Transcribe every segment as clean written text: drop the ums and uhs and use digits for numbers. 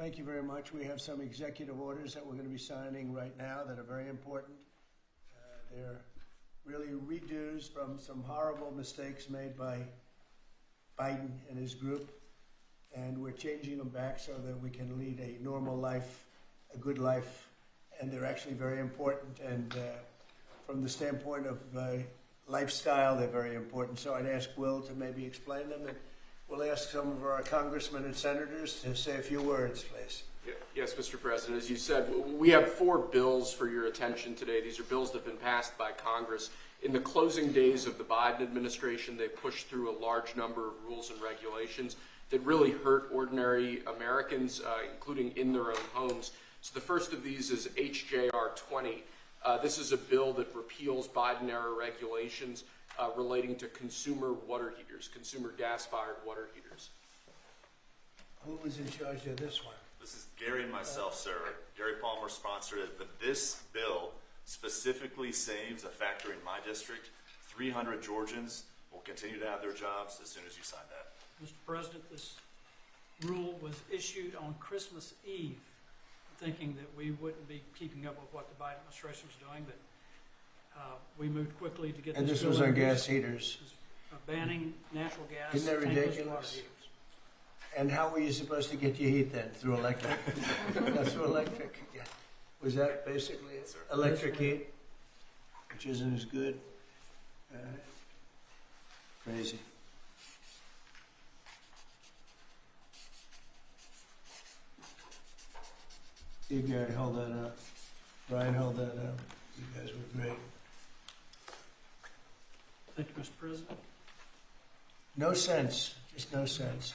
Thank you very much. We have some executive orders that we're going to be signing right now that are very important. They're really redos from some horrible mistakes made by Biden and his group, and we're changing them back so that we can lead a normal life, a good life, and they're actually very important, and from the standpoint of lifestyle, they're very important. So I'd ask Will to maybe explain them, and we'll ask some of our congressmen and senators to say a few words, please. Yes, Mr. President. As you said, we have 4 bills for your attention today. These are bills that have been passed by Congress. In the closing days of the Biden administration, they pushed through a large number of rules and regulations that really hurt ordinary Americans, including in their own homes. So the first of these is HJR 20. This is a bill that repeals Biden-era regulations relating to consumer water heaters, consumer gas-fired water heaters. Who was in charge of this one? This is Gary and myself, sir. Gary Palmer sponsored it, but this bill specifically saves a factory in my district. 300 Georgians will continue to have their jobs as soon as you sign that. Mr. President, this rule was issued on Christmas Eve, thinking that we wouldn't be keeping up with what the Biden administration was doing, but we moved quickly to get And this this was on gas heaters. Banning natural gas. Isn't that ridiculous? And how were you supposed to get your heat then? Through electric? That's through electric. Yeah. Was that basically it? Electric heat, which isn't as good. Crazy. You guys hold that up. Brian, hold that up. You guys were great. Thank you, Mr. President. No sense, just no sense.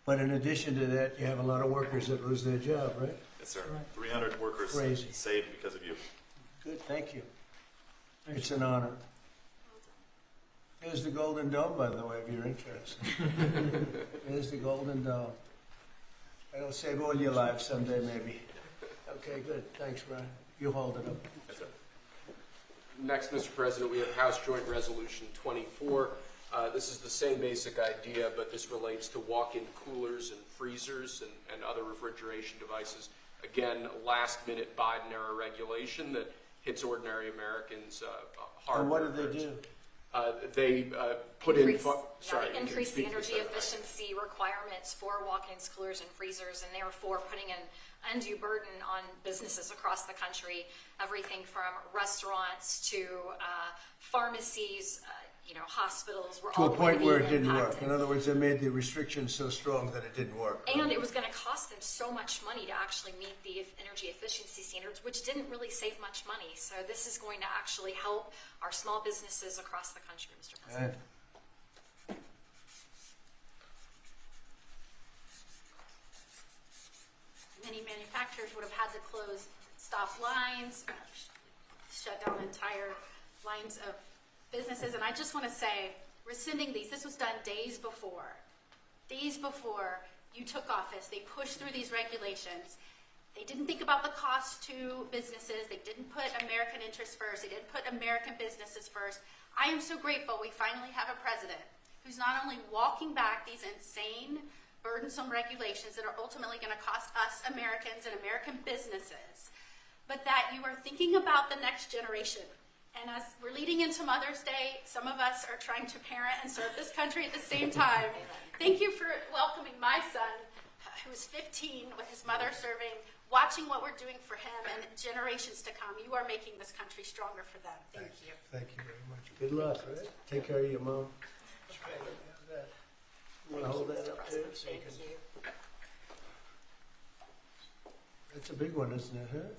But in addition to that, you have a lot of workers that lose their job, right? Yes, sir. Right. 300 workers Crazy. saved because of you. Good, thank you. Thanks. It's an honor. Here's the Golden Dome, by the way, if you're interested. Here's the Golden Dome. It'll save all your lives someday, maybe. Okay, good. Thanks, Brian. You hold it up. Yes, sir. Next, Mr. President, we have House Joint Resolution 24. This is the same basic idea, but this relates to walk-in coolers and freezers and other refrigeration devices. Again, last-minute Biden-era regulation that hits ordinary Americans hard. And what did they do? They put increase in... the energy efficiency requirements for walk-ins, coolers, and freezers, and therefore putting an undue burden on businesses across the country. Everything from restaurants to pharmacies, hospitals were To all a point where it being didn't work. impacted. In other words, they made the restrictions so strong that it didn't work. And it was going to cost them so much money to actually meet the energy efficiency standards, which didn't really save much money. So this is going to actually help our small businesses across the country, Mr. President. Many manufacturers would have had to stop lines, shut down entire lines of businesses. And I just want to say, rescinding these, this was done days before you took office. They pushed through these regulations. They didn't think about the cost to businesses. They didn't put American interests first. They didn't put American businesses first. I am so grateful we finally have a president who's not only walking back these insane, burdensome regulations that are ultimately going to cost us Americans and American businesses, but that you are thinking about the next generation. And as we're leading into Mother's Day, some of us are trying to parent and serve this country at the same time. Thank you for welcoming my son, who is 15, with his mother serving, watching what we're doing for him and generations to come. You are making this country stronger for them. Thank you. Thank you very much. Good luck, right? Take care of your mom. Okay, let me have that. You want to hold that up too? So you can... That's a big one, isn't it, huh?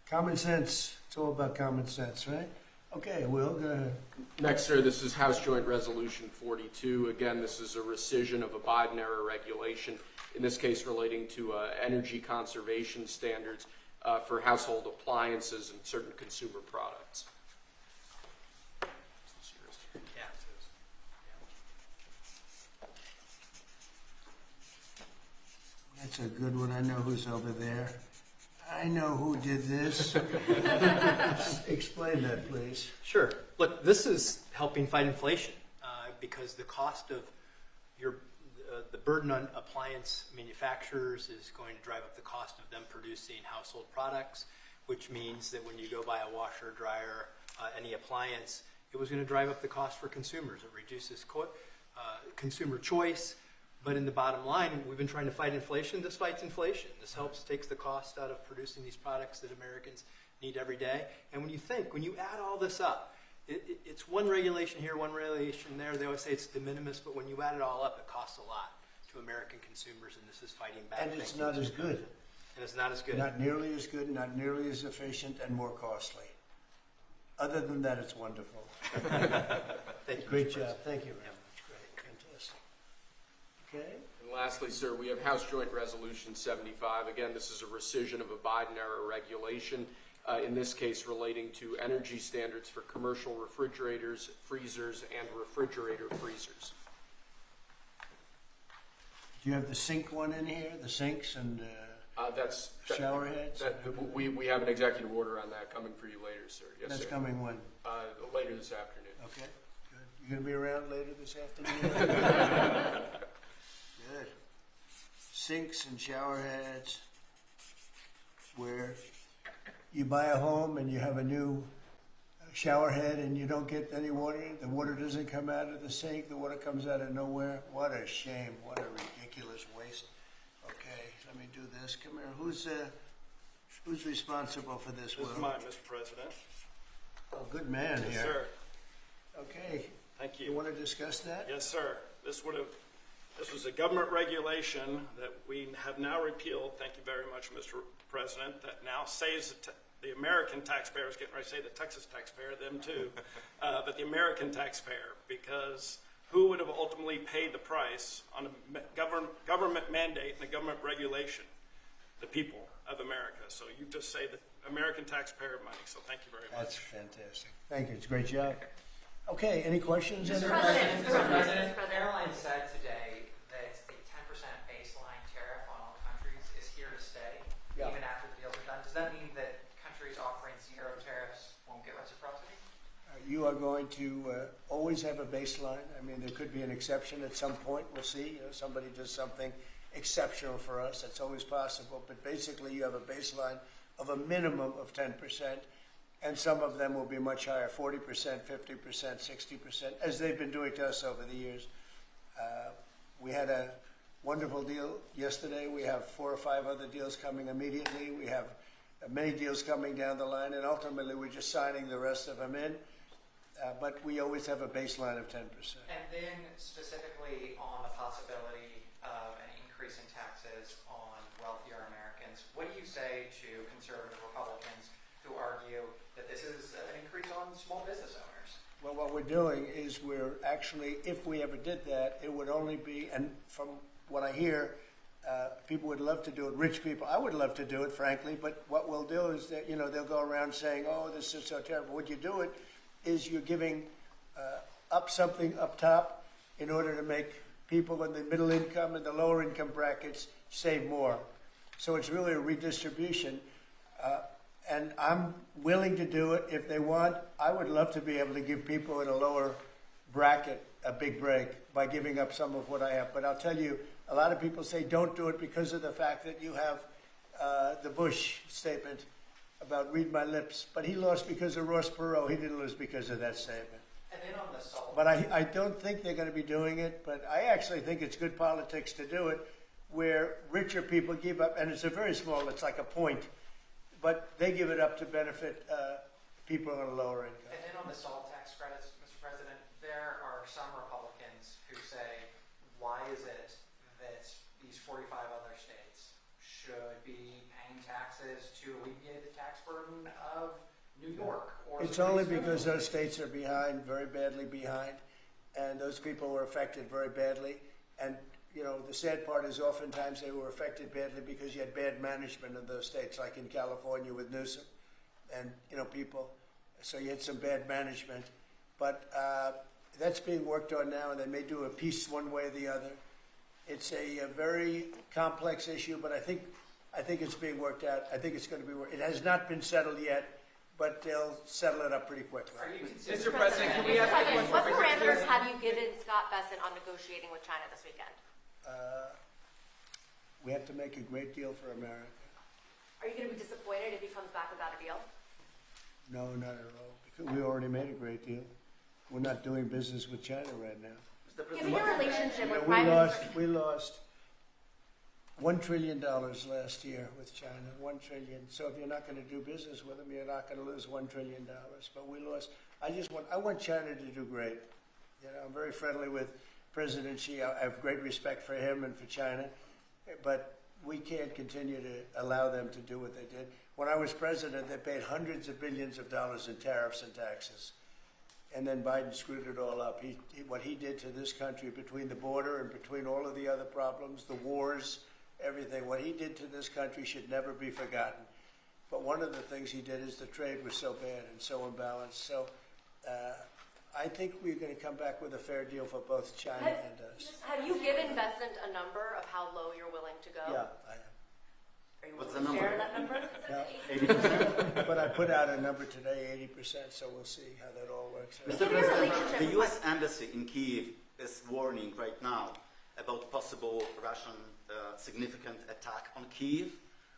Common sense. It's all about common sense, right? Okay, Will, go ahead. Next, sir, this is House Joint Resolution 42. Again, this is a rescission of a Biden-era regulation, in this case relating to energy conservation standards for household appliances and certain consumer products. That's a good one. I know who's over there. I know who did this. Explain that, please. Sure. Look, this is helping fight inflation because the cost of the burden on appliance manufacturers is going to drive up the cost of them producing household products, which means that when you go buy a washer, dryer, any appliance, it was going to drive up the cost for consumers. It reduces consumer choice. But in the bottom line, we've been trying to fight inflation. This fights inflation. This takes the cost out of producing these products that Americans need every day. And when you add all this up, it's one regulation here, one regulation there. They always say it's de minimis, but when you add it all up, it costs a lot to American consumers, and this is fighting back. And it's not as good. And it's not as good. Not nearly as good, not nearly as efficient, and more costly. Other than that, it's wonderful. Thank you. Great job. Thank you very much. Great. Fantastic. Okay. And lastly, sir, we have House Joint Resolution 75. Again, this is a rescission of a Biden-era regulation, in this case relating to energy standards for commercial refrigerators, freezers, and refrigerator freezers. Do you have the sink one in here? The sinks and shower heads? We have an executive order on that coming for you later, sir. Yes, That's sir. coming when? Later this afternoon. Okay, good. You going to be around later this afternoon? Good. Sinks and shower heads, where you buy a home and you have a new shower head and you don't get any water. The water doesn't come out of the sink. The water comes out of nowhere. What a shame. What a ridiculous waste. Okay, let me do this. Come here. Who's responsible for this? This is mine, Mr. President. Oh, good man here. Yes, sir. Okay. Thank You you. want to discuss that? Yes, sir. This was a government regulation that we have now repealed. Thank you very much, Mr. President. That now saves the American taxpayer. I was getting ready to say the Texas taxpayer, them too, but the American taxpayer, because who would have ultimately paid the price on a government mandate and a government regulation? The people of America. So you just say the American taxpayer money. So thank you very much. That's fantastic. Thank you. It's a great job. Okay, any questions? Mr. President, airlines said today that the 10% baseline tariff on all countries is here to stay, Yeah. even after the deals are done. Does that mean that countries offering zero tariffs won't get reciprocity? You are going to always have a baseline. I mean, there could be an exception at some point. We'll see. Somebody does something exceptional for us. That's always possible. But basically, you have a baseline of a minimum of 10%. And some of them will be much higher, 40%, 50%, 60%, as they've been doing to us over the years. We had a wonderful deal yesterday. We have 4 or 5 other deals coming immediately. We have many deals coming down the line, and ultimately we're just signing the rest of them in. But we always have a baseline of 10%. And then specifically on the possibility of an increase in taxes on wealthier Americans, what do you say to conservative Republicans who argue that this is an increase on small business owners? Well, what we're doing is we're actually, if we ever did that, it would only be, and from what I hear, people would love to do it, rich people. I would love to do it, frankly, but what we'll do is that, they'll go around saying, oh, this is so terrible. Would you do it? Is you're giving up something up top in order to make people in the middle income and the lower income brackets save more. So it's really a redistribution. And I'm willing to do it if they want. I would love to be able to give people in a lower bracket a big break by giving up some of what I have. But I'll tell you, a lot of people say don't do it because of the fact that you have the Bush statement about read my lips, but he lost because of Ross Perot. He didn't lose because of that statement. And then on the salt. But I don't think they're going to be doing it, but I actually think it's good politics to do it where richer people give up, and it's a very small, it's like a point, but they give it up to benefit people on a lower income. And then on the salt tax credits, Mr. President, there are some Republicans who say, why is it that these 45 other states should be paying taxes to alleviate the tax burden of New York? Or It's only because those states are behind, very badly behind, and those people were affected very badly. And, the sad part is oftentimes they were affected badly because you had bad management in those states, like in California with Newsom and, people. So you had some bad management. But that's being worked on now, and they may do a piece one way or the other. It's a very complex issue, but I think it's being worked out. I think it's going to be worked. It has not been settled yet, but they'll settle it up pretty quickly. Are you Mr. President, can we have What parameters have you given Scott Bessent on negotiating with China this weekend? we have to make a great deal for America. Are you going to be disappointed if he comes back without a deal? No, not at all, because we already made a great deal. We're not doing business with China right now. Given your relationship with We Prime lost, Minister, we lost $1 trillion last year with China, $1 trillion. So if you're not going to do business with them, you're not going to lose $1 trillion. But we lost. I want China to do great. You know, I'm very friendly with President Xi. I have great respect for him and for China. But we can't continue to allow them to do what they did. When I was president, they paid hundreds of billions of dollars in tariffs and taxes. And then Biden screwed it all up. What he did to this country between the border and between all of the other problems, the wars, everything, what he did to this country should never be forgotten. But one of the things he did is the trade was so bad and so imbalanced. So I think we're going to come back with a fair deal for both China and us. have you given Besant a number of how low you're willing to go? Yeah, I am. Are you What's willing the to share number? that number? But I put out a number today, 80%, so we'll see how that all works out. Mr. President, the U.S. Embassy in Kyiv is warning right now about possible Russian significant attack on Kyiv.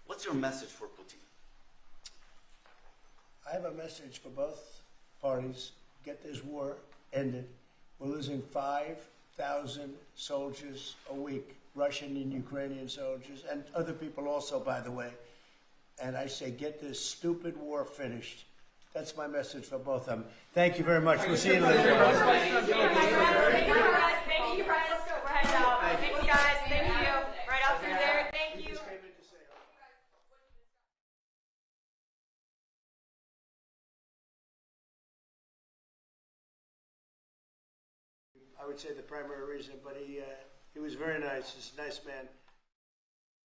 What's your message for Putin? I have a message for both parties. Get this war ended. We're losing 5,000 soldiers a week, Russian and Ukrainian soldiers, and other people also, by the way. And I say, get this stupid war finished. That's my message for both of them. Thank you very much. We'll see you later. Thank you, guys. Thank you, guys. We're heading out. Thank you, guys. Thank you. Right out through there. Thank you. I would say the primary reason, but he was very nice. He's a nice man.